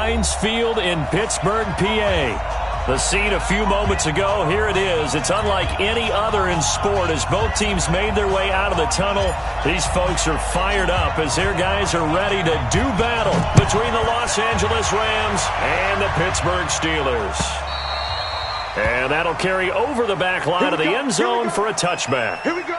Heinz Field in Pittsburgh, PA. The scene a few moments ago, here it is. It's unlike any other in sport as both teams made their way out of the tunnel. These folks are fired up as their guys are ready to do battle between the Los Angeles Rams and the Pittsburgh Steelers. And that'll carry over the back line of the end zone for a touchback. Here we go.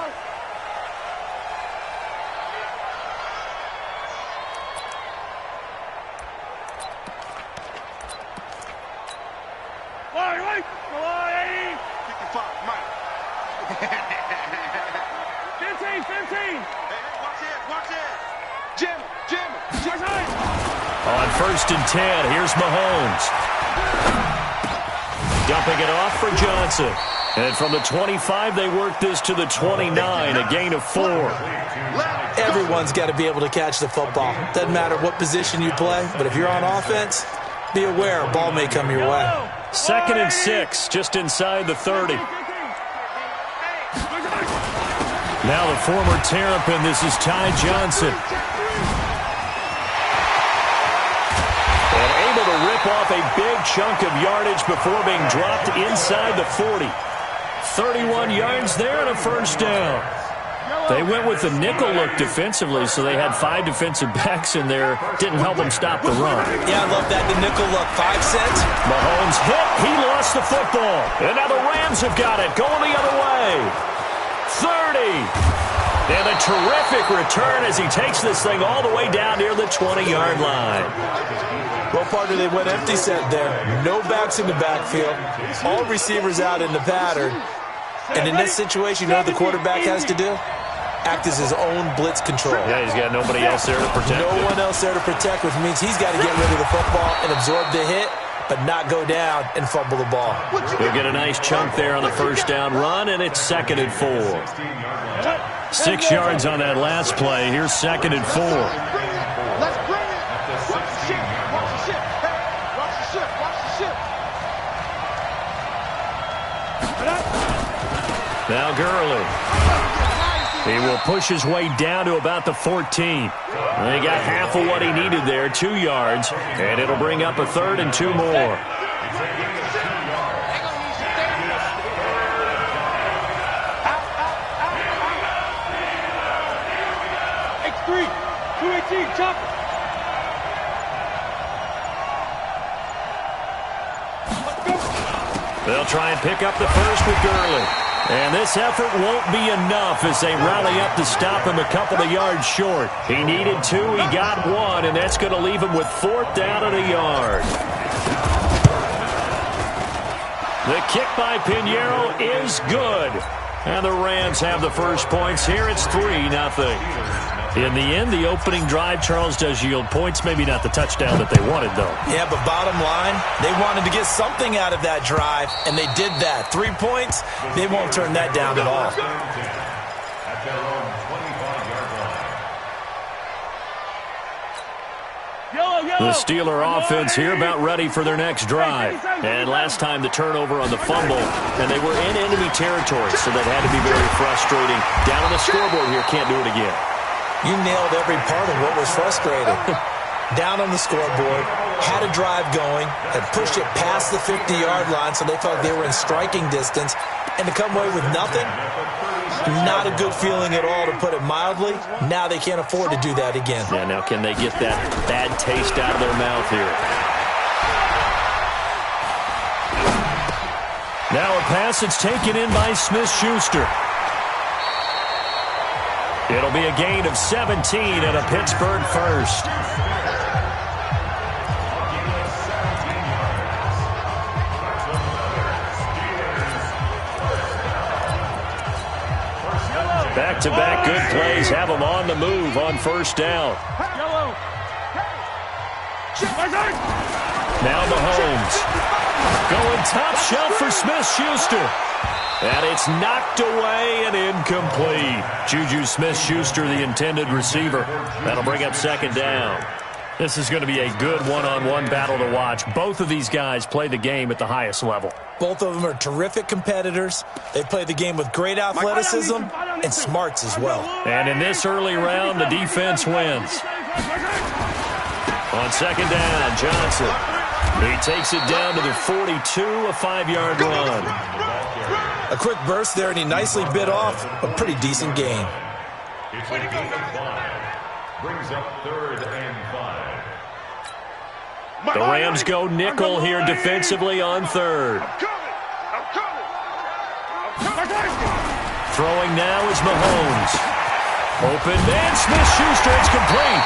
On 1st and 10, here's Mahomes. Dumping it off for Johnson. And from the 25, they work this to the 29, a gain of 4. Everyone's got to be able to catch the football. Doesn't matter what position you play, but if you're on offense, be aware a ball may come your way. 2nd and 6, just inside the 30. Now the former Terrapin, this is Ty Johnson. And able to rip off a big chunk of yardage before being dropped inside the 40. 31 yards there and a first down. They went with the nickel look defensively, so they had 5 defensive backs in there. Didn't help them stop the run. Yeah, I love that, the nickel look. 5 cents. Mahomes hit. He lost the football. And now the Rams have got it. Going the other way. 30. And a terrific return as he takes this thing all the way down near the 20-yard line. Well, partner, they went empty set there. No backs in the backfield. All receivers out in the pattern. And in this situation, you know what the quarterback has to do? Act as his own blitz control. Yeah, he's got nobody else there to protect. No one else there to protect, which means he's got to get rid of the football and absorb the hit, but not go down and fumble the ball. He'll get a nice chunk there on the first down run, and it's 2nd and 4. 6 yards on that last play. Here's 2nd and 4. Let's bring it. Watch the ship. Watch the ship. Hey, watch the ship. Watch the ship. Now Gurley. He will push his way down to about the 14. He got half of what he needed there, 2 yards, and it'll bring up a 3rd and 2 more. X3, 218, chop. They'll try and pick up the first with Gurley. And this effort won't be enough as they rally up to stop him a couple of yards short. He needed 2, he got 1, and that's going to leave him with 4th down and a yard. The kick by Pinheiro is good. And the Rams have the first points here. It's 3-0. In the end, the opening drive, Charles, does yield points. Maybe not the touchdown that they wanted, though. Yeah, but bottom line, they wanted to get something out of that drive, and they did that. 3 points, they won't turn that down at all. The Steeler offense here about ready for their next drive. And last time the turnover on the fumble, and they were in enemy territory, so that had to be very frustrating. Down on the scoreboard here, can't do it again. You nailed every part of what was frustrating. Down on the scoreboard, had a drive going, had pushed it past the 50-yard line so they felt they were in striking distance, and to come away with nothing, not a good feeling at all, to put it mildly. Now they can't afford to do that again. Yeah, now can they get that bad taste out of their mouth here? Now a pass that's taken in by Smith-Schuster. It'll be a gain of 17 and a Pittsburgh first. Back-to-back good plays have them on the move on first down. Now Mahomes going top shelf for Smith-Schuster. And it's knocked away and incomplete. Juju Smith-Schuster, the intended receiver. That'll bring up second down. This is going to be a good one-on-one battle to watch. Both of these guys play the game at the highest level. Both of them are terrific competitors. They play the game with great athleticism and smarts as well. And in this early round, the defense wins. On second down, Johnson. He takes it down to the 42, a 5-yard run. A quick burst there, and he nicely bit off a pretty decent gain. It's a gain of 5. Brings up 3rd and 5. The Rams go nickel here defensively on 3rd. Throwing now is Mahomes. Open man, Smith-Schuster, it's complete.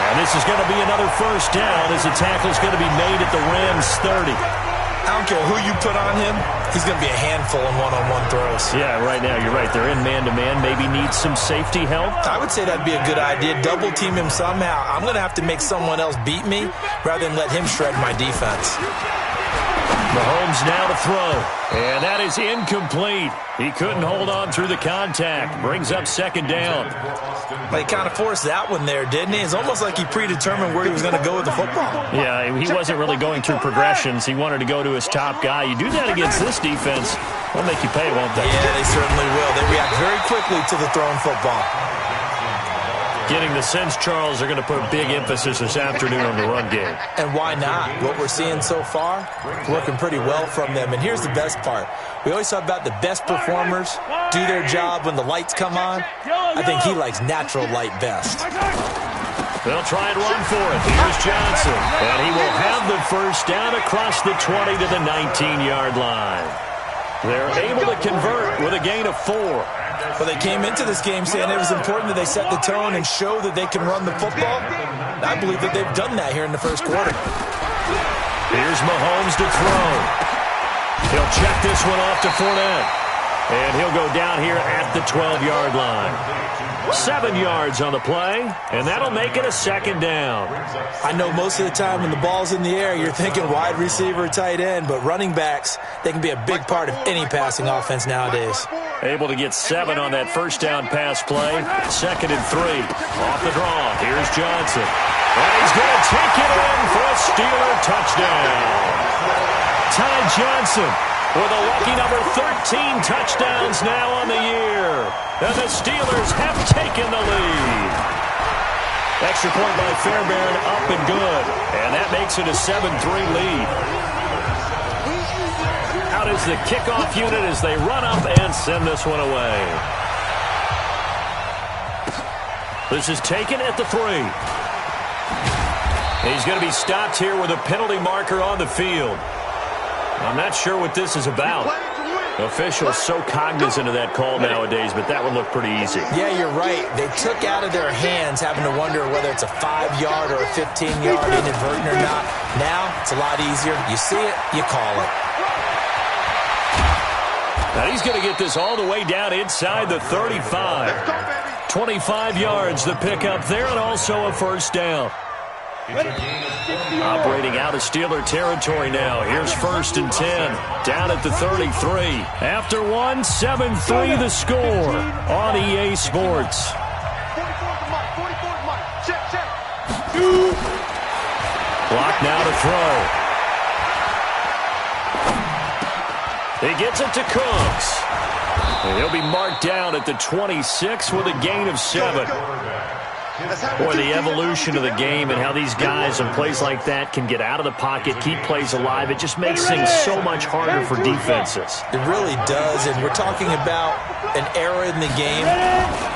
And this is going to be another first down as the tackle is going to be made at the Rams' 30. I don't care who you put on him, he's going to be a handful in one-on-one throws. Yeah, right now, you're right. They're in man-to-man. Maybe needs some safety help. I would say that'd be a good idea. Double-team him somehow. I'm going to have to make someone else beat me rather than let him shred my defense. Mahomes now to throw. And that is incomplete. He couldn't hold on through the contact. Brings up second down. Well, he kind of forced that one there, didn't he? It's almost like he predetermined where he was going to go with the football. Yeah, he wasn't really going through progressions. He wanted to go to his top guy. You do that against this defense, they'll make you pay, won't they? Yeah, they certainly will. They react very quickly to the thrown football. Getting the sense, Charles, they're going to put big emphasis this afternoon on the run game. And why not? What we're seeing so far, working pretty well from them. And here's the best part. We always talk about the best performers do their job when the lights come on. I think he likes natural light best. They'll try and run for it. Here's Johnson. And he will have the first down across the 20 to the 19-yard line. They're able to convert with a gain of 4. Well, they came into this game saying it was important that they set the tone and show that they can run the football. I believe that they've done that here in the first quarter. Here's Mahomes to throw. He'll check this one off to Fournette. And he'll go down here at the 12-yard line. 7 yards on the play, and that'll make it a second down. I know most of the time when the ball's in the air, you're thinking wide receiver, tight end, but running backs, they can be a big part of any passing offense nowadays. Able to get 7 on that first down pass play. 2nd and 3. Off the draw. Here's Johnson. And he's going to take it in for a Steeler touchdown. Ty Johnson with a lucky number 13 touchdowns now on the year. And the Steelers have taken the lead. Extra point by Fairbairn, up and good. And that makes it a 7-3 lead. Out is the kickoff unit as they run up and send this one away. This is taken at the 3. He's going to be stopped here with a penalty marker on the field. I'm not sure what this is about. Officials so cognizant of that call nowadays, but that would look pretty easy. Yeah, you're right. They took out of their hands having to wonder whether it's a 5-yard or a 15-yard inadvertent or not. Now, it's a lot easier. You see it, you call it. Now he's going to get this all the way down inside the 35. 25 yards the pickup there, and also a first down. Operating out of Steeler territory now. Here's 1st and 10. Down at the 33. After one, 7-3 the score on EA Sports. Clock now to throw. He gets it to Cooks. And he'll be marked down at the 26 with a gain of 7. Boy, the evolution of the game and how these guys in plays like that can get out of the pocket, keep plays alive, it just makes things so much harder for defenses. It really does, and we're talking about an era in the game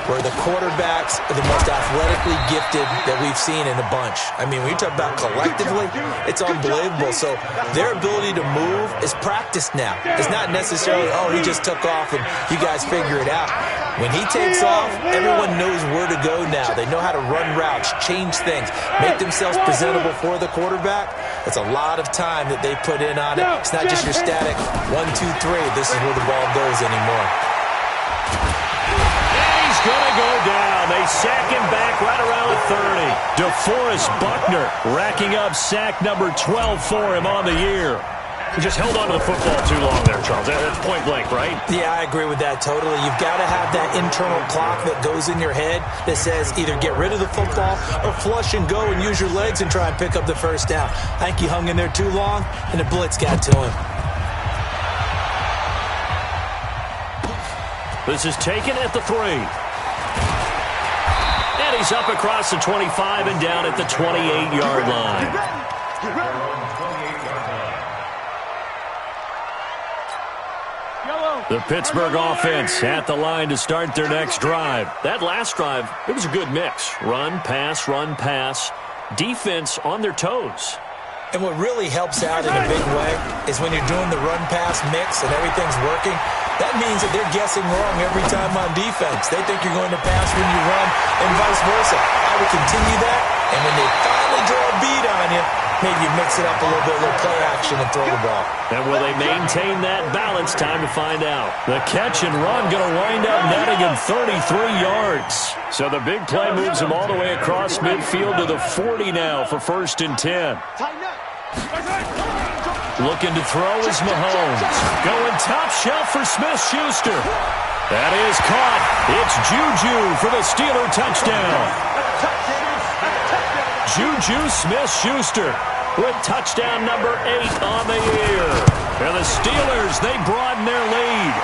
where the quarterbacks are the most athletically gifted that we've seen in a bunch. I mean, when you talk about collectively, it's unbelievable. So their ability to move is practiced now. It's not necessarily, oh, he just took off and you guys figure it out. When he takes off, everyone knows where to go now. They know how to run routes, change things, make themselves presentable for the quarterback. It's a lot of time that they put in on it. It's not just your static 1, 2, 3. This is where the ball goes anymore. And he's going to go down. They sack him back right around the 30. DeForest Buckner racking up sack number 12 for him on the year. He just held on to the football too long there, Charles. That's point blank, right? Yeah, I agree with that totally. You've got to have that internal clock that goes in your head that says either get rid of the football or flush and go and use your legs and try and pick up the first down. I think he hung in there too long, and the blitz got to him. This is taken at the 3. And And he's up across the 25 and down at the 28-yard line. The Pittsburgh offense at the line to start their next drive. That last drive, it was a good mix. Run, pass, defense on their toes. And what really helps out in a big way is when you're doing the run-pass mix and everything's working, that means that they're guessing wrong every time on defense. They think you're going to pass when you run and vice versa. I would continue that, and when they finally draw a beat on you, maybe you mix it up a little bit, a little play action, and throw the ball. And will they maintain that balance? Time to find out. The catch and run going to wind up netting him 33 yards. So the big play moves him all the way across midfield to the 40 now for 1st and 10. Looking to throw is Mahomes. Going top shelf for Smith-Schuster. That is caught. It's Juju for the Steeler touchdown. Juju Smith-Schuster with touchdown number 8 on the year. And the Steelers, they broaden their lead.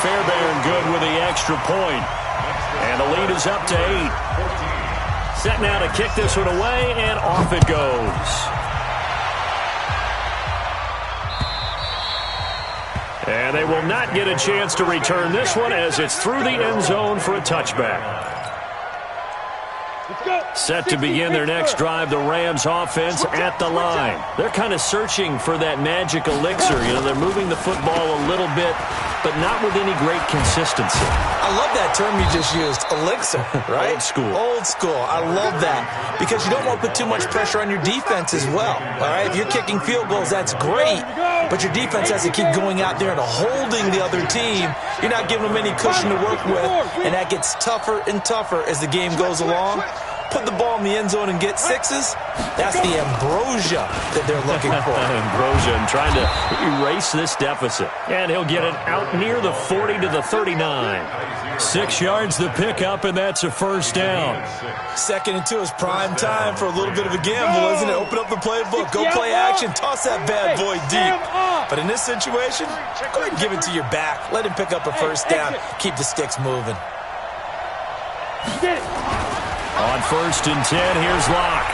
Fairbairn good with the extra point. And the lead is up to 8. Set now to kick this one away, and off it goes. And they will not get a chance to return this one as it's through the end zone for a touchback. Set to begin their next drive, the Rams offense at the line. They're kind of searching for that magic elixir. You know, they're moving the football a little bit, but not with any great consistency. I love that term you just used, elixir, right? Old school. Old school. I love that because you don't want to put too much pressure on your defense as well, all right? If you're kicking field goals, that's great, but your defense has to keep going out there and holding the other team. You're not giving them any cushion to work with, and that gets tougher and tougher as the game goes along. Put the ball in the end zone and get 6s. That's the ambrosia that they're looking for. Ambrosia and trying to erase this deficit. And he'll get it out near the 40 to the 39. 6 yards the pickup, and that's a 1st down. 2nd and 2 is prime time for a little bit of a gamble, isn't it? Open up the playbook, go play action, toss that bad boy deep. But in this situation, go ahead and give it to your back. Let him pick up a 1st down. Keep the sticks moving. On 1st and 10, here's Locke.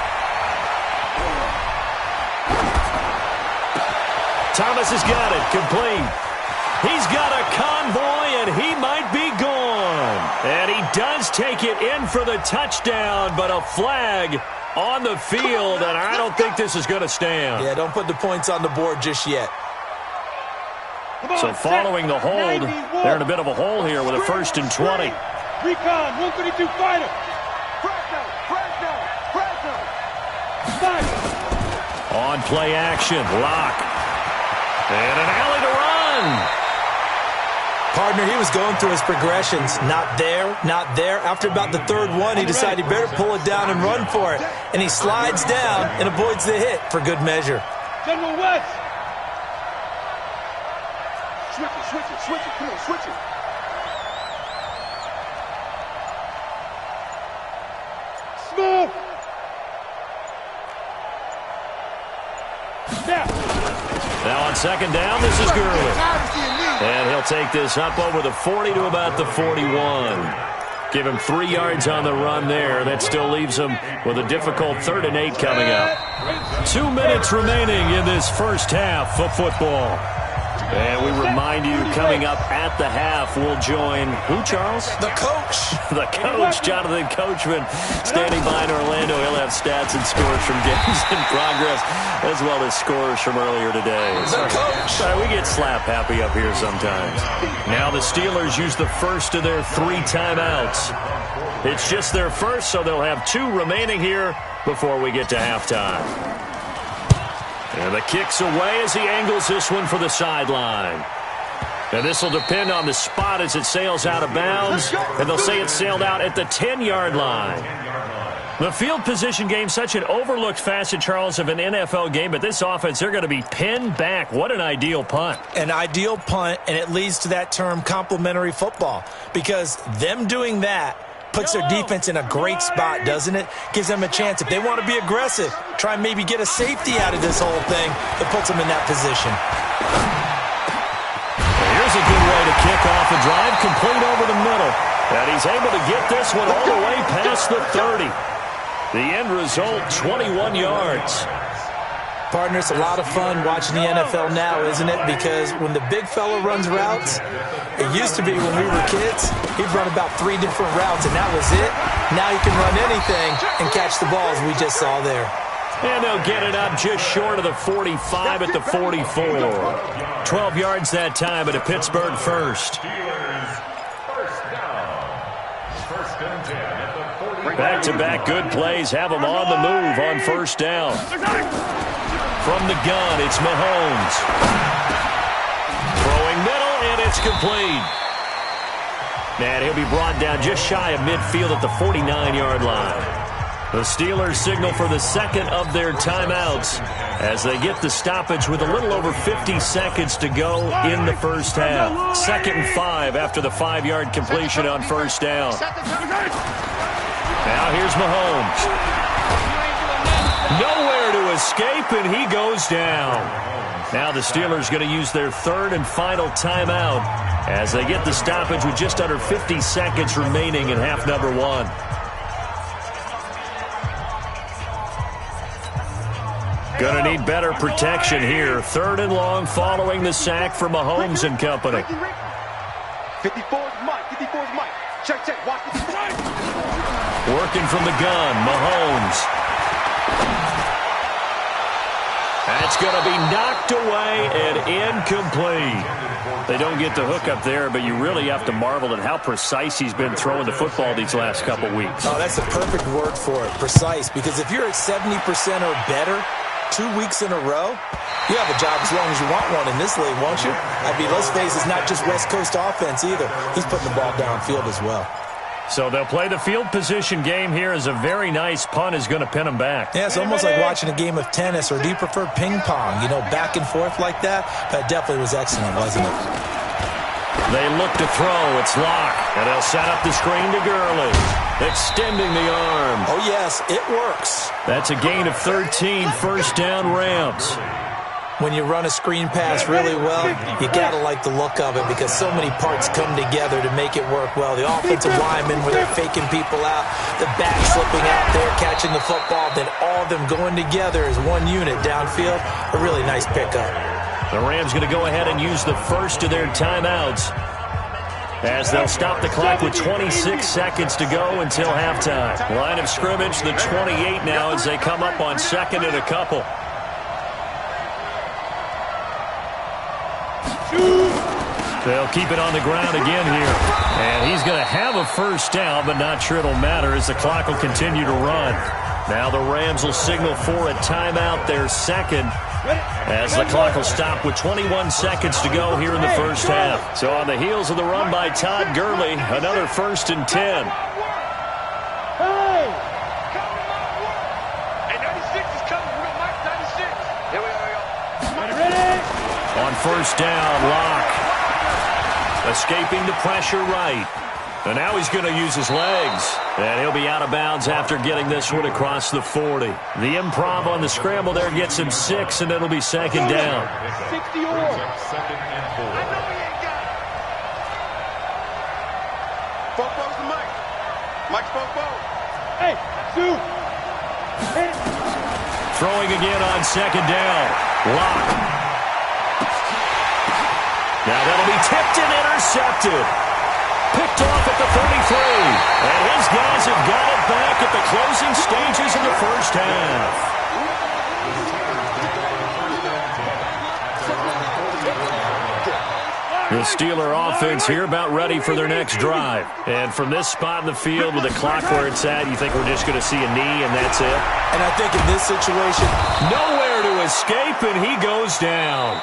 Thomas has got it, complete. He's got a convoy, and he might be gone. And he does take it in for the touchdown, but a flag on the field, and I don't think this is going to stand. Yeah, don't put the points on the board just yet. So following the hold, they're in a bit of a hole here with a 1st and 20. Recon, 132 fighter. On play action, Locke. And an alley to run. Partner, he was going through his progressions. Not there, not there. After about the 3rd one, he decided he better pull it down and run for it. And he slides down and avoids the hit for good measure. General West. Switch it. Come on, switch it. Smooth. Now on 2nd down, this is Gurley. And he'll take this up over the 40 to about the 41. Give him 3 yards on the run there. That still leaves him with a difficult 3rd and 8 coming up. 2 minutes remaining in this 1st half of football. And we remind you, coming up at the half, we'll join who, Charles? The coach. The coach, Jonathan Coachman, standing by in Orlando. He'll have stats and scores from games in progress, as well as scores from earlier today. The coach. We get slap happy up here sometimes. Now the Steelers use the first of their 3 timeouts. It's just their first, so they'll have 2 remaining here before we get to halftime. And the kick's away as he angles this one for the sideline. And this will depend on the spot as it sails out of bounds. And they'll say it sailed out at the 10-yard line. The field position game, such an overlooked facet, Charles, of an NFL game. But this offense, they're going to be pinned back. What an ideal punt. An ideal punt, and it leads to that term complementary football. Because them doing that puts their defense in a great spot, doesn't it? Gives them a chance. If they want to be aggressive, try and maybe get a safety out of this whole thing, that puts them in that position. Here's a good way to kick off a drive, complete over the middle. And he's able to get this one all the way past the 30. The end result, 21 yards. Partner, it's a lot of fun watching the NFL now, isn't it? Because when the big fella runs routes, it used to be when we were kids, he'd run about 3 different routes, and that was it. Now he can run anything and catch the balls we just saw there. And they'll get it up just short of the 45 at the 44. 12 yards that time at a Pittsburgh first. Back-to-back good plays have them on the move on first down. From the gun, it's Mahomes. Throwing middle, and it's complete. And he'll be brought down just shy of midfield at the 49-yard line. The Steelers signal for the second of their timeouts as they get the stoppage with a little over 50 seconds to go in the first half. 2nd and 5 after the 5-yard completion on first down. Now here's Mahomes. Nowhere to escape, and he goes down. Now the Steelers going to use their 3rd and final timeout as they get the stoppage with just under 50 seconds remaining in half number 1. Going to need better protection here. 3rd and long following the sack for Mahomes and company. 54's Mike. 54's Mike. Check. Watch it. Working from the gun, Mahomes. That's going to be knocked away and incomplete. They don't get the hook up there, but you really have to marvel at how precise he's been throwing the football these last couple weeks. Oh, that's a perfect word for it, precise, because if you're at 70% or better 2 weeks in a row, you have a job as long as you want one in this league, won't you? I mean, let's face it, it's not just West Coast offense either. He's putting the ball downfield as well. So they'll play the field position game here as a very nice punt is going to pin them back. Yeah, it's almost like watching a game of tennis, or do you prefer ping pong? You know, back and forth like that? That definitely was excellent, wasn't it? They look to throw. It's locked. And they'll set up the screen to Gurley. Extending the arm. Oh, yes, it works. That's a gain of 13, first down Rams. When you run a screen pass really well, you got to like the look of it because so many parts come together to make it work well. The offensive linemen, where they're faking people out, the back slipping out there, catching the football, then all of them going together as one unit downfield. A really nice pickup. The Rams going to go ahead and use the first of their timeouts as they'll stop the clock with 26 seconds to go until halftime. Line of scrimmage, the 28 now as they come up on 2nd and a couple. They'll keep it on the ground again here. And he's going to have a first down, but not sure it'll matter as the clock will continue to run. Now the Rams will signal for a timeout, their second, as the clock will stop with 21 seconds to go here in the first half. So on the heels of the run by Todd Gurley, another 1st and 10. On first down, Locke. Escaping the pressure right. And now he's going to use his legs. And he'll be out of bounds after getting this one across the 40. The improv on the scramble there gets him 6, and it'll be 2nd down. 60 or. I know he ain't got it. Fofo's the Mike. Mike's Fofo. Hey, Sue. Throwing again on 2nd down. Locke. Now that'll be tipped and intercepted. Picked off at the 33. And his guys have got it back at the closing stages of the first half. The Steeler offense here about ready for their next drive. And from this spot in the field with the clock where it's at, you think we're just going to see a knee and that's it? And I think in this situation, nowhere to escape, and he goes down.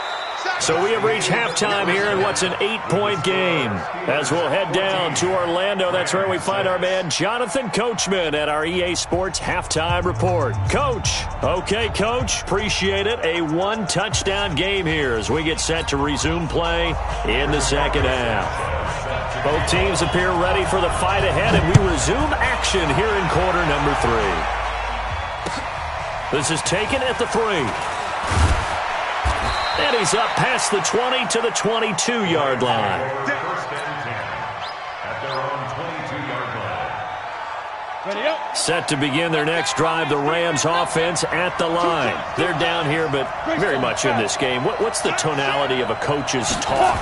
So we have reached halftime here in what's an 8-point game. As we'll head down to Orlando, that's where we find our man Jonathan Coachman at our EA Sports Halftime Report. Coach. Okay, Coach. Appreciate it. A 1-touchdown game here as we get set to resume play in the second half. Both teams appear ready for the fight ahead, and we resume action here in quarter number 3. This is taken at the 3. And he's up past the 20 to the 22-yard line. First and 10 at their own 22. Set to begin their next drive, the Rams offense at the line. They're down here, but very much in this game. What's the tonality of a coach's talk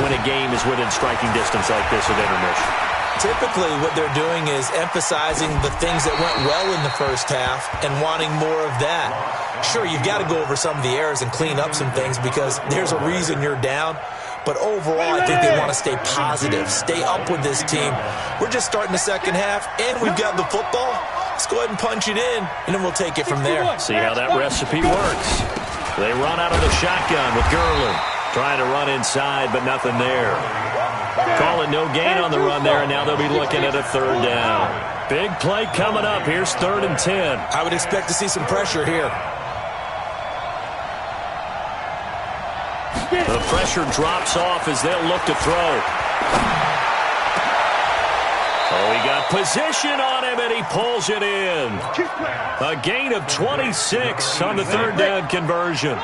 when a game is within striking distance like this at intermission? Typically, what they're doing is emphasizing the things that went well in the first half and wanting more of that. Sure, you've got to go over some of the errors and clean up some things because there's a reason you're down. But overall, I think they want to stay positive, stay up with this team. We're just starting the second half, and we've got the football. Let's go ahead and punch it in, and then we'll take it from there. See how that recipe works. They run out of the shotgun with Gurley. Trying to run inside, but nothing there. Calling no gain on the run there, and now they'll be looking at a third down. Big play coming up. Here's 3rd and 10. I would expect to see some pressure here. The pressure drops off as they'll look to throw. Oh, he got position on him, and he pulls it in. A gain of 26 on the 3rd down conversion.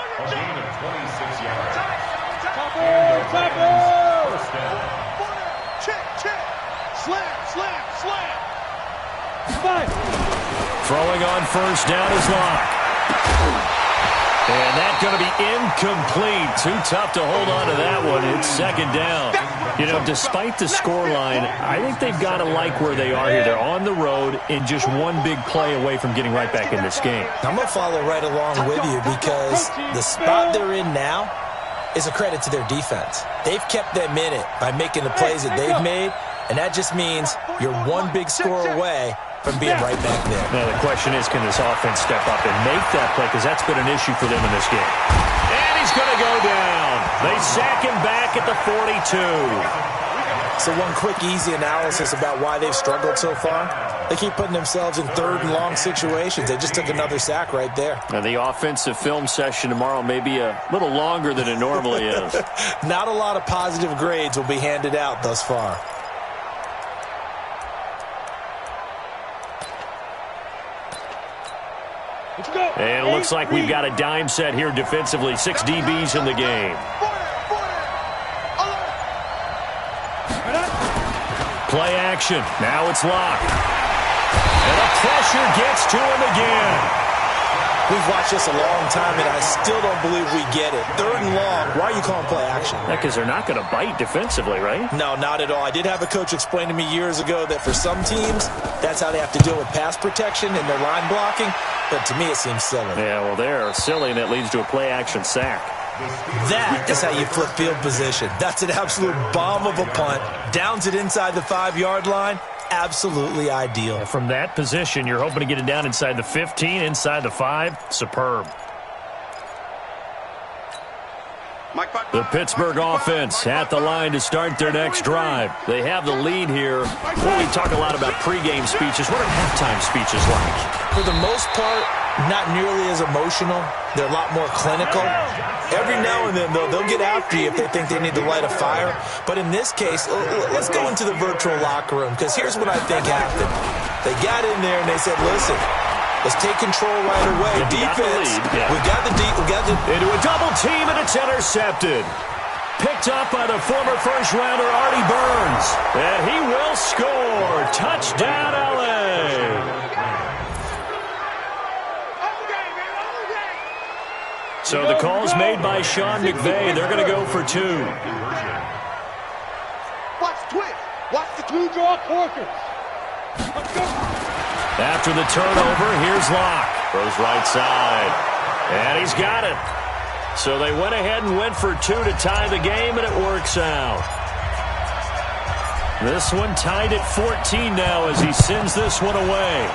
Throwing on 1st down is Locke. And that's going to be incomplete. Too tough to hold on to that one. It's 2nd down. You know, despite the scoreline, I think they've got to like where they are here. They're on the road and just one big play away from getting right back in this game. I'm going to follow right along with you because the spot they're in now is a credit to their defense. They've kept them in it by making the plays that they've made, and that just means you're one big score away from being right back there. Now, the question is, can this offense step up and make that play? Because that's been an issue for them in this game. And he's going to go down. They sack him back at the 42. So one quick, easy analysis about why they've struggled so far. They keep putting themselves in 3rd and long situations. They just took another sack right there. Now, the offensive film session tomorrow may be a little longer than it normally is. Not a lot of positive grades will be handed out thus far. And it looks like we've got a dime set here defensively. 6 DBs in the game. Play action. Now it's Locke. And the pressure gets to him again. We've watched this a long time, and I still don't believe we get it. 3rd and long. Why are you calling play action? Yeah, because they're not going to bite defensively, right? No, not at all. I did have a coach explain to me years ago that for some teams, that's how they have to deal with pass protection and their line blocking. But to me, it seems silly. Yeah, well, they're silly, and it leads to a play-action sack. That is how you flip field position. That's an absolute bomb of a punt. Downs it inside the 5-yard line. Absolutely ideal. Yeah, from that position, you're hoping to get it down inside the 15, inside the 5. Superb. The Pittsburgh offense at the line to start their next drive. They have the lead here. Well, we talk a lot about pregame speeches. What are halftime speeches like? For the most part, not nearly as emotional. They're a lot more clinical. Every now and then, though, they'll get after you if they think they need to light a fire. But in this case, let's go into the virtual locker room, because here's what I think happened. They got in there and they said, listen, let's take control right away. Defense, we got the into a double team, and it's intercepted. Picked up by the former first-rounder Artie Burns. And he will score. Touchdown, L.A. So the call's made by Sean McVay. They're going to go for 2. Watch the twist. Watch the two-draw quarters. After the turnover, here's Locke. Throws right side. And he's got it. So they went ahead and went for 2 to tie the game, and it works out. This one tied at 14 now as he sends this one away.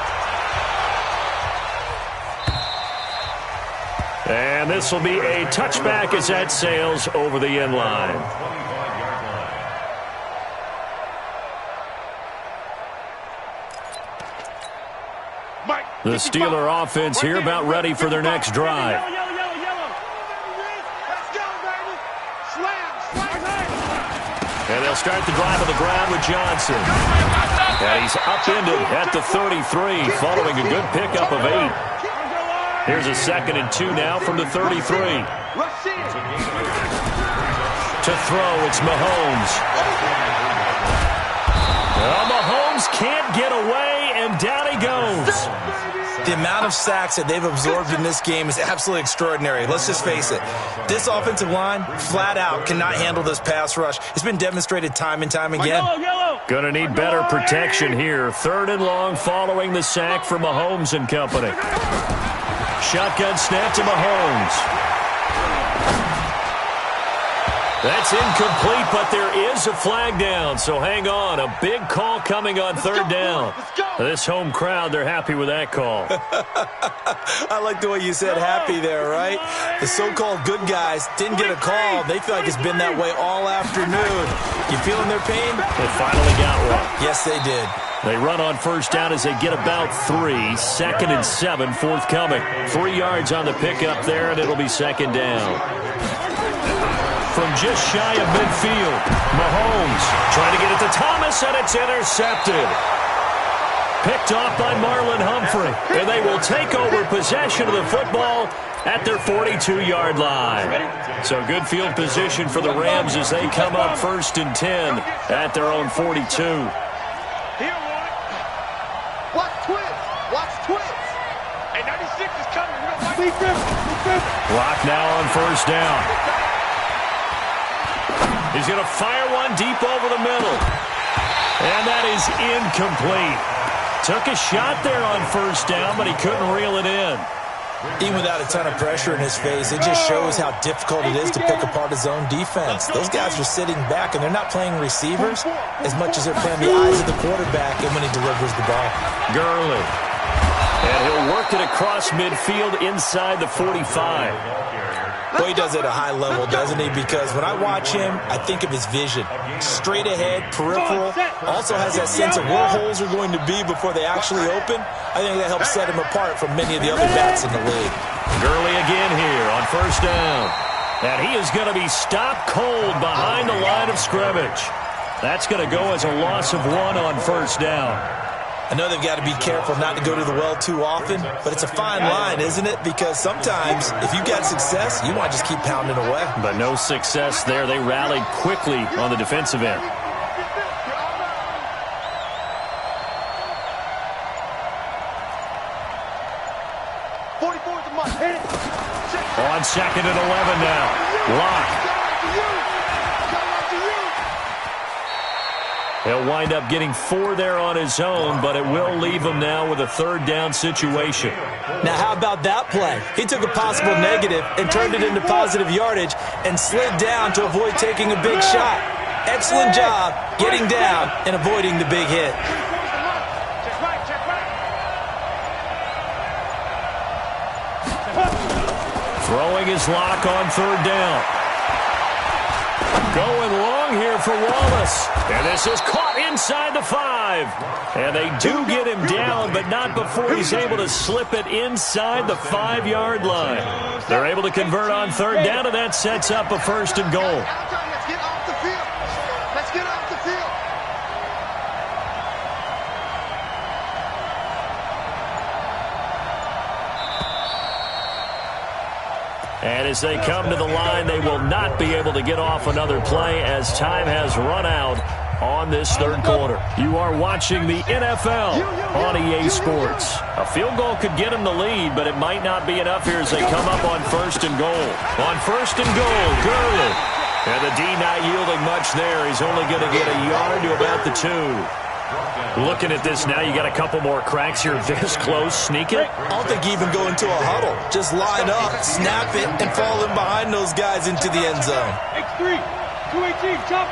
And this will be a touchback as that sails over the end line. The Steeler offense here about ready for their next drive. And they'll start the drive on the ground with Johnson. And he's upended at the 33 following a good pickup of 8. Here's a 2nd and 2 now from the 33. To throw, it's Mahomes. Well, Mahomes can't get away, and down he The amount of sacks that they've absorbed in this game is absolutely extraordinary. Let's just face it. This offensive line, flat out, cannot handle this pass rush. It's been demonstrated time and time again. Gonna need better protection here. 3rd and long following the sack for Mahomes and company. Shotgun snap to Mahomes. That's incomplete, but there is a flag down, so hang on. A big call coming on 3rd down. This home crowd, they're happy with that call. I like the way you said happy there, right? The so-called good guys didn't get a call. They feel like it's been that way all afternoon. You feeling their pain? They finally got one. Yes, they did. They run on 1st down as they get about 3. 2nd and 7 forthcoming. 3 yards on the pickup there, and it'll be 2nd down. From just shy of midfield, Mahomes trying to get it to Thomas, and it's intercepted. Picked off by Marlon Humphrey, and they will take over possession of the football at their 42-yard line. So good field position for the Rams as they come up 1st and 10 at their own 42. Watch twins. Watch twins. Hey, 96 is coming. Clock now on 1st down. He's going to fire one deep over the middle. And that is incomplete. Took a shot there on 1st down, but he couldn't reel it in. Even without a ton of pressure in his face, it just shows how difficult it is to pick apart his own defense. Those guys are sitting back, and they're not playing receivers as much as they're playing the eyes of the quarterback and when he delivers the ball. Gurley. And he'll work it across midfield inside the 45. Well, he does it at a high level, doesn't he? Because when I watch him, I think of his vision. Straight ahead, peripheral. Also has that sense of where holes are going to be before they actually open. I think that helps set him apart from many of the other backs in the league. Gurley again here on 1st down. And he is going to be stopped cold behind the line of scrimmage. That's going to go as a loss of 1 on 1st down. I know they've got to be careful not to go to the well too often, but it's a fine line, isn't it? Because sometimes, if you've got success, you want to just keep pounding away. But no success there. They rallied quickly on the defensive end. On 2nd and 11 now. Lock. He'll wind up getting 4 there on his own, but it will leave him now with a 3rd down situation. Now, how about that play? He took a possible negative and turned it into positive yardage and slid down to avoid taking a big shot. Excellent job getting down and avoiding the big hit. Throwing his lock on 3rd down. Going long here for Wallace. And this is caught inside the 5. And they do get him down, but not before he's able to slip it inside the 5-yard line. They're able to convert on 3rd down, and that sets up a 1st and goal. Let's get off the field. Let's get off the field. And as they come to the line, they will not be able to get off another play as time has run out on this 3rd quarter. You are watching the NFL on EA Sports. A field goal could get them the lead, but it might not be enough here as they come up on 1st and goal. On 1st and goal, Gurley. And the D not yielding much there. He's only going to get a yard to about the 2. Looking at this now, you got a couple more cracks here this close. Sneak it? I don't think you even go into a huddle. Just line up, snap it, and fall in behind those guys into the end zone. X3, 218, chop.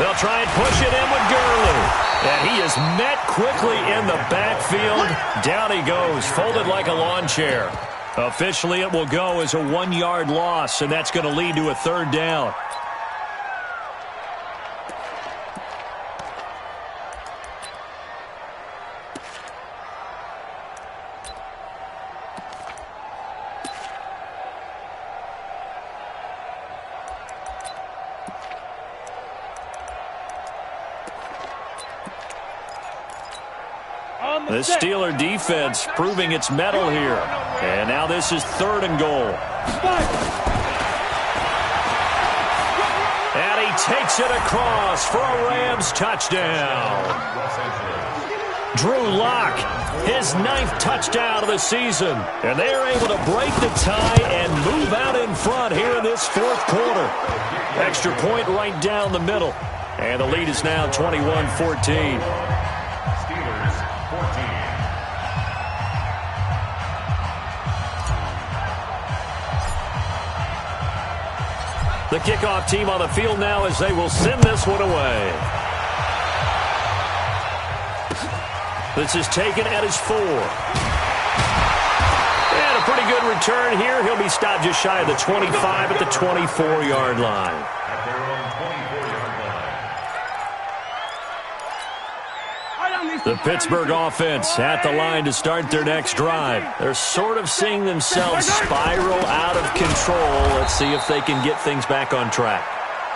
They'll try and push it in with Gurley. And he is met quickly in the backfield. Down he goes, folded like a lawn chair. Officially, it will go as a 1-yard loss, and that's going to lead to a 3rd down. The Steeler defense proving its mettle here. And now this is 3rd and goal. And he takes it across for a Rams touchdown. Drew Lock, his 9th touchdown of the season. And they're able to break the tie and move out in front here in this 4th quarter. Extra point right down the middle. And the lead is now 21-14. Steelers 14. The kickoff team on the field now as they will send this one away. This is taken at his 4. And a pretty good return here. He'll be stopped just shy of the 25 at the 24-yard line. At their own 24-yard line. The Pittsburgh offense at the line to start their next drive. They're sort of seeing themselves spiral out of control. Let's see if they can get things back on track.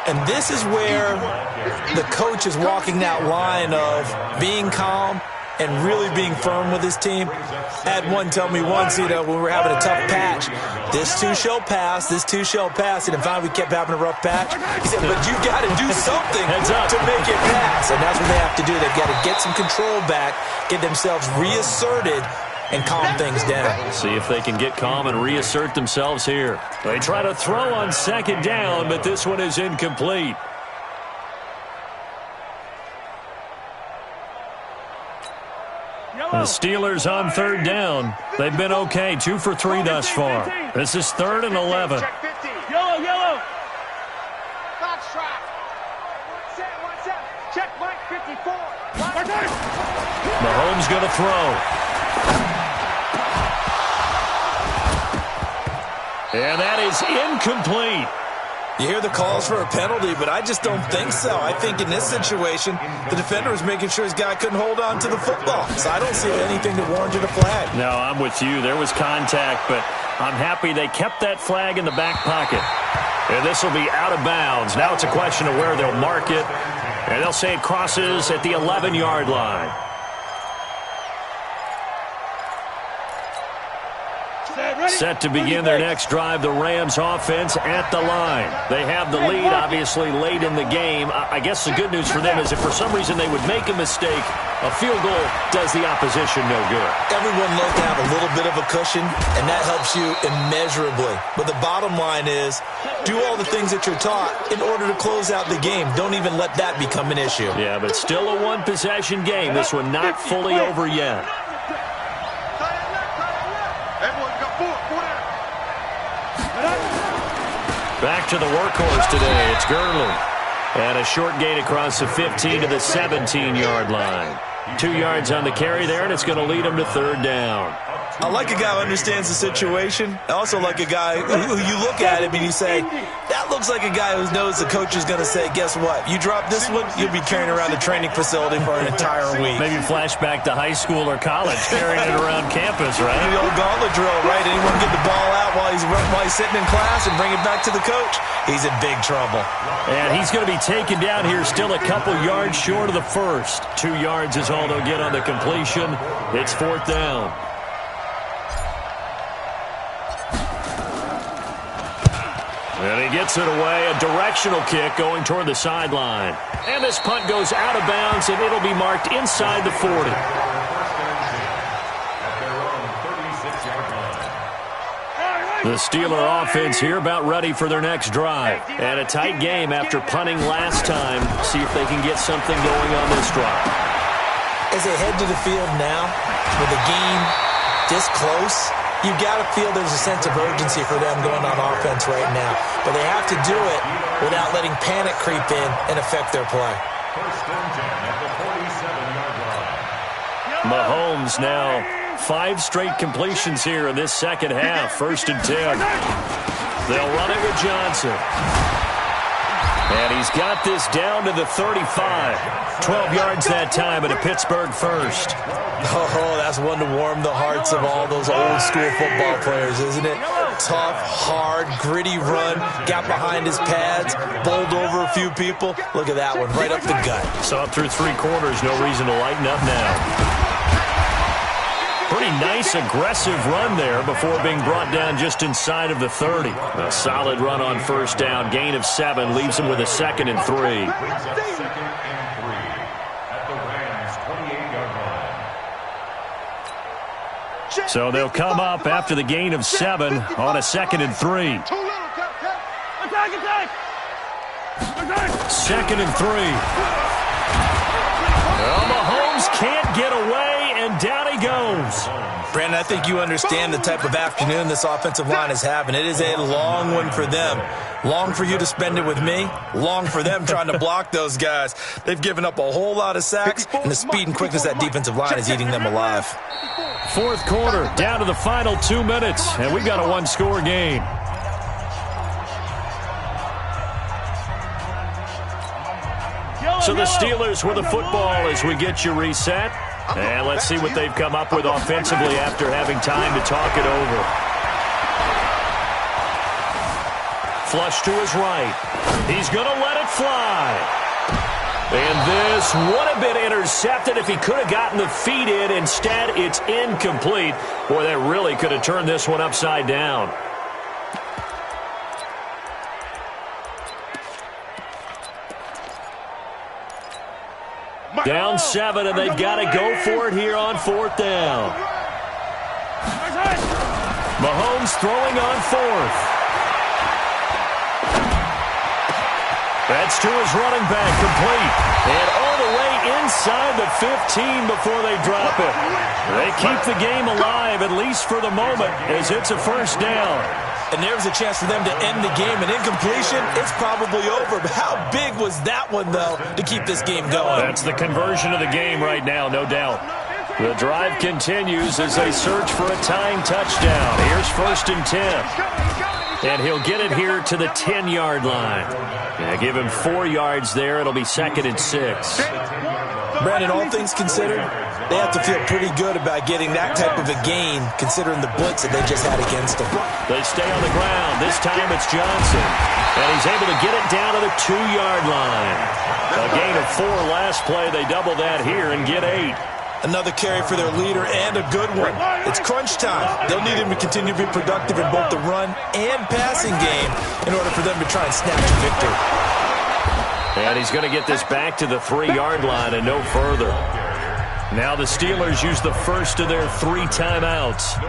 And this is where the coach is walking that line of being calm and really being firm with his team. I had one tell me once, when we were having a tough patch, this too shall pass, this too shall pass. And finally we kept having a rough patch. He said, but you got to do something to make it pass. And that's what they have to do. They've got to get some control back, get themselves reasserted, and calm things down. See if they can get calm and reassert themselves here. They try to throw on 2nd down, but this one is incomplete. The Steelers on 3rd down. They've been okay, 2 for 3 thus far. This is 3rd and 11. Yellow. Box trap. Set. Check Mike 54. Mahomes going to throw. And that is incomplete. You hear the calls for a penalty, but I just don't think so. I think in this situation, the defender was making sure his guy couldn't hold on to the football. So I don't see anything that warranted a flag. No, I'm with you. There was contact, but I'm happy they kept that flag in the back pocket. And this will be out of bounds. Now it's a question of where they'll mark it. And they'll say it crosses at the 11-yard line. Set to begin their next drive, the Rams offense at the line. They have the lead, obviously, late in the game. I guess the good news for them is if for some reason they would make a mistake, a field goal does the opposition no good. Everyone loves to have a little bit of a cushion, and that helps you immeasurably. But the bottom line is, do all the things that you're taught in order to close out the game. Don't even let that become an issue. Yeah, but still a one-possession game. This one not fully over yet. Back to the workhorse today. It's Gurley. And a short gain across the 15 to the 17-yard line. 2 yards on the carry there, and it's going to lead him to 3rd down. I like a guy who understands the situation. I also like a guy who you look at him and you say, that looks like a guy who knows the coach is going to say, guess what? You drop this one, you'll be carrying around the training facility for an entire week. Maybe flashback to high school or college, carrying it around campus, right? The old gauntlet drill, right? Anyone get the ball out while he's sitting in class and bring it back to the coach? He's in big trouble. And he's going to be taken down here still a couple yards short of the first. 2 yards is all they'll get on the completion. It's 4th down. And he gets it away, a directional kick going toward the sideline. And this punt goes out of bounds, and it'll be marked inside the 40. The Steeler offense here about ready for their next drive. And a tight game after punting last time. See if they can get something going on this drive. As they head to the field now, with the game this close, you've got to feel there's a sense of urgency for them going on offense right now. But they have to do it without letting panic creep in and affect their play. First and 10 at the 47-yard line. Mahomes now 5 straight completions here in this second half. 1st and 10. They'll run it with Johnson. And he's got this down to the 35. 12 yards that time, and a Pittsburgh first. Oh, that's one to warm the hearts of all those old school football players, isn't it? Tough, hard, gritty run, got behind his pads, bowled over a few people. Look at that one, right up the gut. Saw it through 3 quarters, no reason to lighten up now. Pretty nice, aggressive run there before being brought down just inside of the 30. A solid run on 1st down, gain of 7, leaves him with a 2nd and 3. Brings up 2nd and 3 at the Rams' 28-yard line. So they'll come up after the gain of 7 on a 2nd and 3. Too little, Cap. Attack! 2nd and 3. Well, Mahomes can't get away, and down he goes. Brandon, I think you understand the type of afternoon this offensive line is having. It is a long one for them. Long for you to spend it with me. Long for them trying to block those guys. They've given up a whole lot of sacks, and the speed and quickness of that defensive line is eating them alive. 4th quarter, down to the final 2 minutes, and we've got a one-score game. So the Steelers with the football as we get you reset. And let's see what they've come up with offensively after having time to talk it over. Flush to his right. He's going to let it fly. And this would have been intercepted if he could have gotten the feet in. Instead, it's incomplete. Boy, that really could have turned this one upside down. Down 7, and they've got to go for it here on 4th down. Mahomes throwing on 4th. That's to his running back, complete. And all the way inside the 15 before they drop it. They keep the game alive, at least for the moment, as it's a 1st down. And there's a chance for them to end the game. An incompletion, it's probably over. But how big was that one, though, to keep this game going? That's the conversion of the game right now, no doubt. The drive continues as they search for a tying touchdown. Here's 1st and 10. And he'll get it here to the 10-yard line. Yeah, give him 4 yards there. It'll be 2nd and 6. Brandon, all things considered, they have to feel pretty good about getting that type of a gain, considering the blitz that they just had against them. They stay on the ground. This time it's Johnson. And he's able to get it down to the 2-yard line. A gain of 4 last play. They double that here and get 8. Another carry for their leader and a good one. It's crunch time. They'll need him to continue to be productive in both the run and passing game in order for them to try and snatch a victory. And he's going to get this back to the 3-yard line and no further. Now the Steelers use the first of their 3 timeouts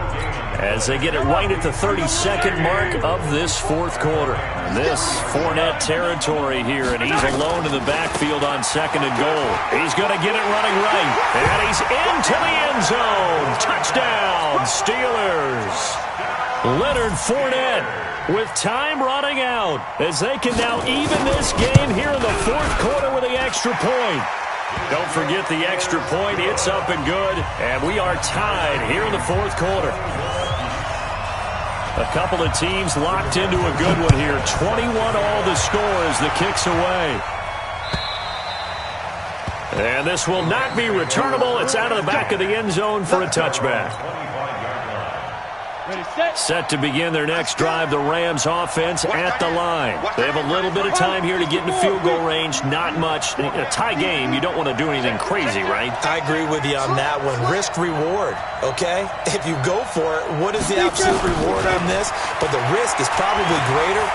as they get it right at the 32nd mark of this 4th quarter. And this Fournette territory here, and he's alone in the backfield on 2nd and goal. He's going to get it running right, and he's into the end zone. Touchdown, Steelers. Leonard Fournette with time running out as they can now even this game here in the 4th quarter with the extra point. Don't forget the extra point. It's up and good, and we are tied here in the 4th quarter. A couple of teams locked into a good one here. 21 all the score as the kick's away. And this will not be returnable. It's out of the back of the end zone for a touchback. Set to begin their next drive, the Rams offense at the line. They have a little bit of time here to get into field goal range, not much. In a tie game, you don't want to do anything crazy, right? I agree with you on that one. Risk-reward, okay? If you go for it, what is the absolute reward on this? But the risk is probably greater.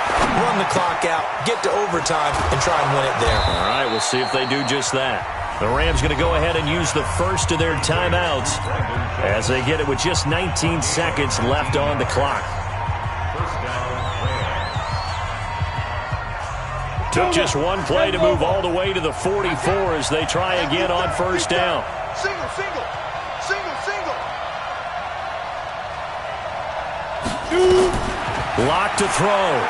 Run the clock out, get to overtime, and try and win it there. All right, we'll see if they do just that. The Rams going to go ahead and use the first of their timeouts as they get it with just 19 seconds left on the clock. Took just one play to move all the way to the 44 as they try again on 1st down. Single. Lock to throw.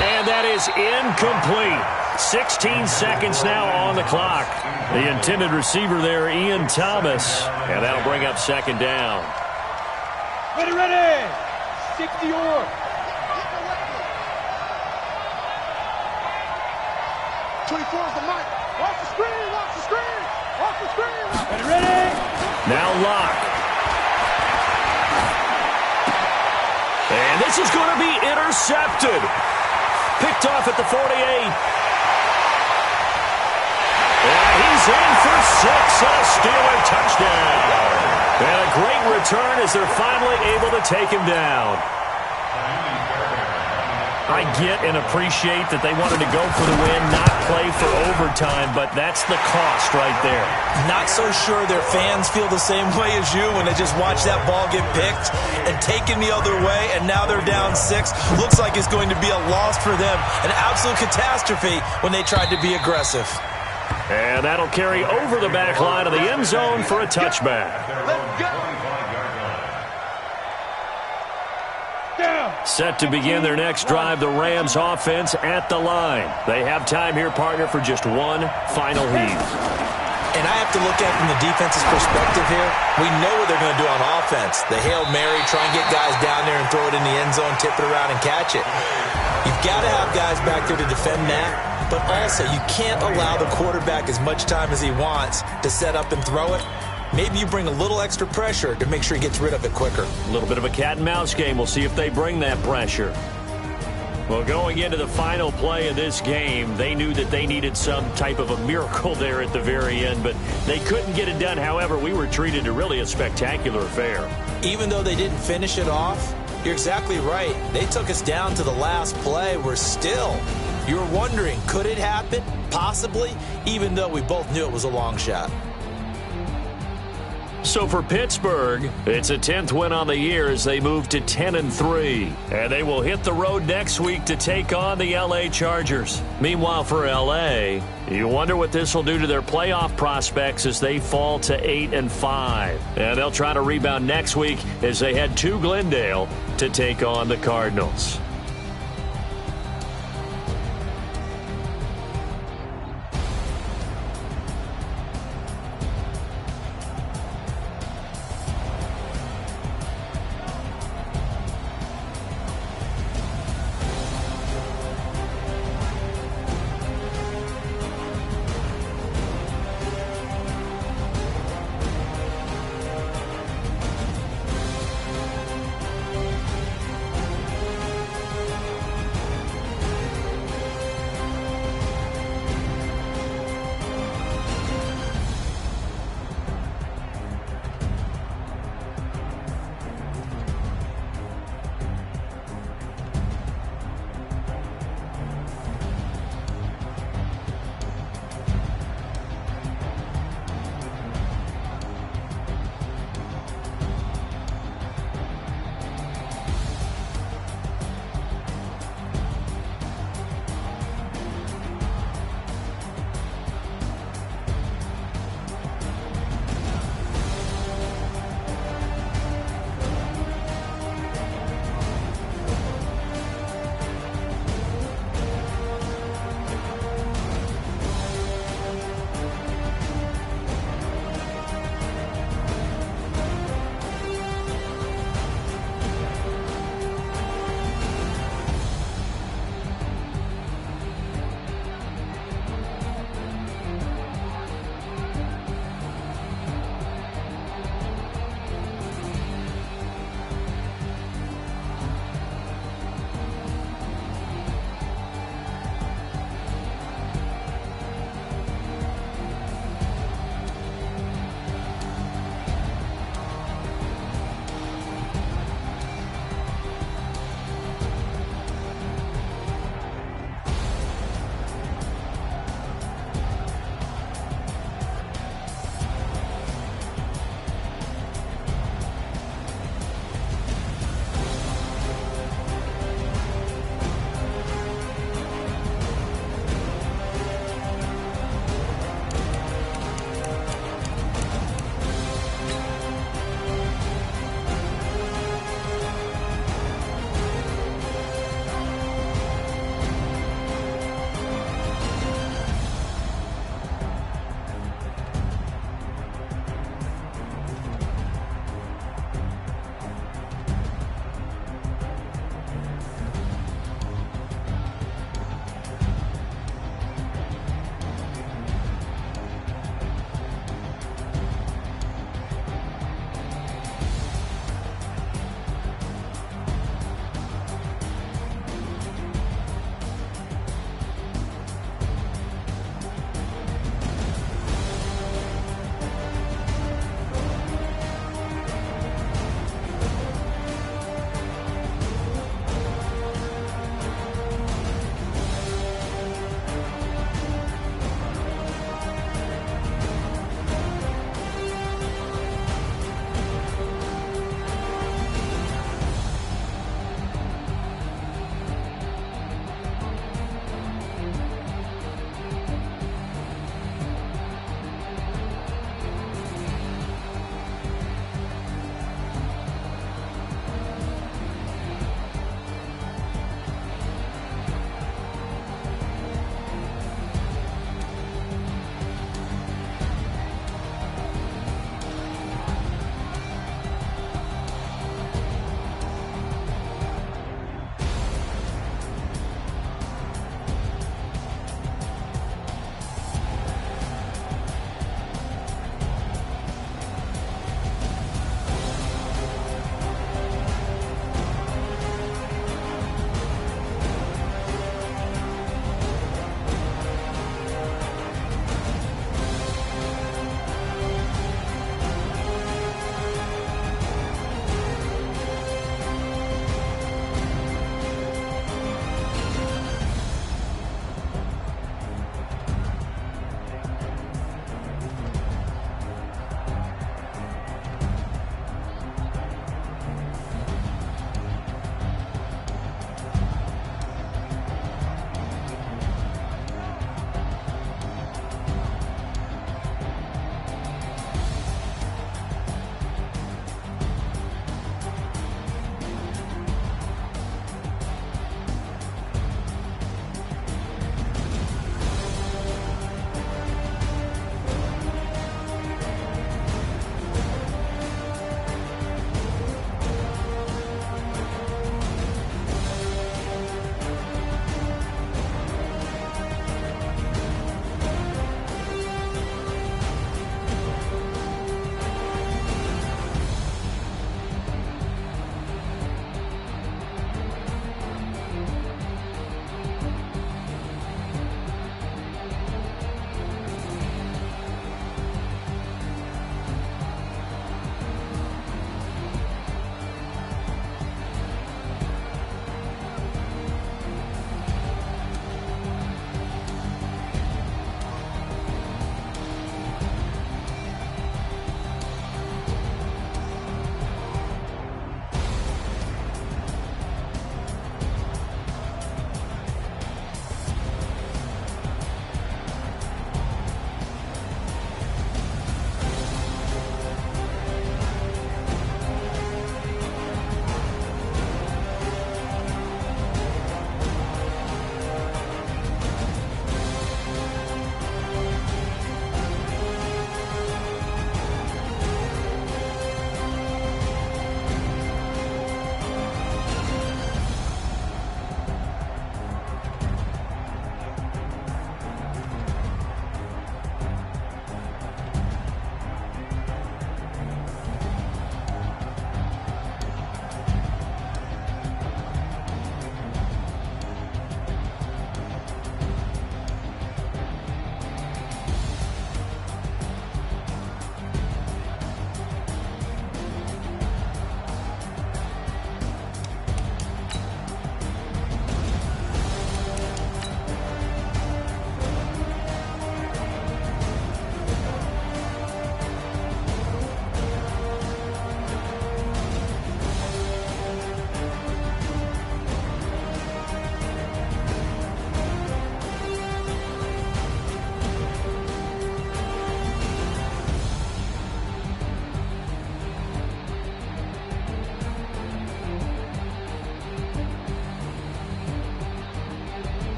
And that is incomplete. 16 seconds now on the clock. The intended receiver there, Ian Thomas. And that'll bring up 2nd down. Ready! 60-or. The mic. Watch the screen. Ready! Now Lock. And this is going to be intercepted. Picked off at the 48. And he's in for 6 and a Steeler touchdown. And a great return as they're finally able to take him down. I get and appreciate that they wanted to go for the win, not play for overtime, but that's the cost right there. Not so sure their fans feel the same way as you when they just watch that ball get picked and taken the other way, and now they're down 6. Looks like it's going to be a loss for them, an absolute catastrophe when they tried to be aggressive. And that'll carry over the back line of the end zone for a touchback. Let's go. Set to begin their next drive, the Rams offense at the line. They have time here, partner, for just one final heave. And I have to look at it from the defense's perspective here. We know what they're going to do on offense. The Hail Mary, try and get guys down there and throw it in the end zone, tip it around and catch it. You've got to have guys back there to defend that, but also you can't allow the quarterback as much time as he wants to set up and throw it. Maybe you bring a little extra pressure to make sure he gets rid of it quicker. A little bit of a cat and mouse game. We'll see if they bring that pressure. Well, going into the final play of this game, they knew that they needed some type of a miracle there at the very end, but they couldn't get it done. However, we were treated to really a spectacular affair. Even though they didn't finish it off, you're exactly right. They took us down to the last play. We're still, you were wondering, could it happen? Possibly, even though we both knew it was a long shot. So for Pittsburgh, it's a 10th win on the year as they move to 10-3. And they will hit the road next week to take on the LA Chargers. Meanwhile, for LA, you wonder what this will do to their playoff prospects as they fall to 8-5. And they'll try to rebound next week as they head to Glendale to take on the Cardinals.